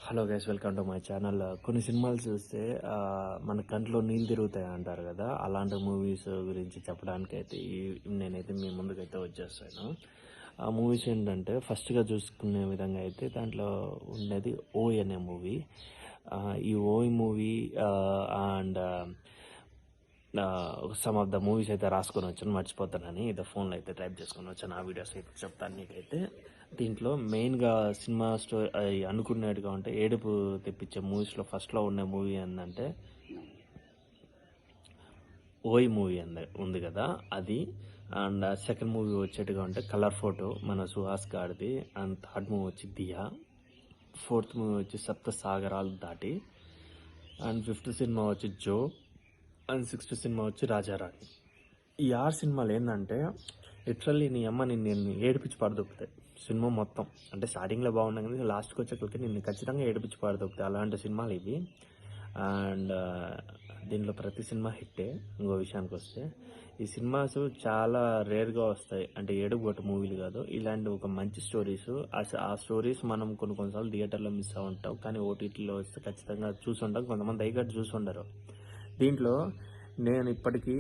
Hello guys, welcome to my channel. కొన్ని సినిమాలు చూస్తే మన కంట్లో నీళ్ళు తిరుగుతాయి అంటారు కదా, అలాంటి మూవీస్ గురించి చెప్పడానికి అయితే నేనైతే మీ ముందుకైతే వచ్చేస్తాను. ఆ మూవీస్ ఏంటంటే ఫస్ట్గా చూసుకునే విధంగా అయితే దాంట్లో ఉండేది ఓయ్ అనే మూవీ. ఈ ఓయ్ movie and some of the movies అయితే రాసుకొని వచ్చాను, మర్చిపోతానని ఇదో ఫోన్లో అయితే టైప్ చేసుకొని వచ్చాను. ఆ వీడియోస్ అయితే చెప్తాను నీకైతే. దీంట్లో మెయిన్గా సినిమా స్టోరీ అనుకునేట్టుగా ఉంటే ఏడుపు తెప్పించే మూవీస్లో ఫస్ట్లో ఉండే మూవీ ఏంటంటే ఓయ్ మూవీ ఉంది కదా అది. అండ్ సెకండ్ మూవీ వచ్చేట్టుగా ఉంటే కలర్ ఫోటో మన సుహాస్ గారిది. అండ్ థర్డ్ మూవీ వచ్చి దియా. ఫోర్త్ మూవీ వచ్చి సప్త సాగరాలు దాటి. అండ్ ఫిఫ్త్ సినిమా వచ్చి జో. అండ్ సిక్స్త్ సినిమా వచ్చి రాజారాణి. ఈ 6 సినిమాలు ఏంటంటే లిటరల్లీ నీ అమ్మ నిన్ను ఏడిపించి పడదొక్కుతాయి సినిమా మొత్తం. అంటే స్టార్టింగ్లో బాగున్నాయి కానీ లాస్ట్కి వచ్చేసరికి నిన్ను ఖచ్చితంగా ఏడిపించి పడదొక్కుతాయి అలాంటి సినిమాలు ఇవి. అండ్ దీనిలో ప్రతి సినిమా హిట్టే. ఇంకో విషయానికి వస్తే ఈ సినిమాస్ చాలా రేర్గా వస్తాయి, అంటే ఏడుగొట్టు మూవీలు కాదు, ఇలాంటి ఒక మంచి స్టోరీస్. ఆ స్టోరీస్ మనం కొన్నిసార్లు థియేటర్లో మిస్ అవి ఉంటాం, కానీ ఓటీటీలో వస్తే ఖచ్చితంగా చూసుంటాం. కొంతమంది దయగట్టు చూసుండరు. దీంట్లో నేను ఇప్పటికీ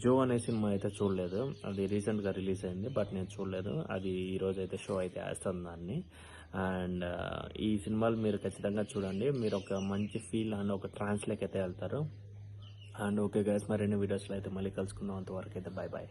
జో అనే సినిమా అయితే చూడలేదు. అది రీసెంట్గా రిలీజ్ అయింది, బట్ నేను చూడలేదు. అది ఈరోజు అయితే షో అయితే వేస్తుంది దాన్ని. అండ్ ఈ సినిమాలు మీరు ఖచ్చితంగా చూడండి. మీరు ఒక మంచి ఫీల్ అండ్ ఒక ట్రాన్స్లోకి అయితే వెళ్తారు. అండ్ ఓకే గైస్, మరిన్ని వీడియోస్లో అయితే మళ్ళీ కలుసుకుందాం. అంతవరకు అయితే బాయ్ బాయ్.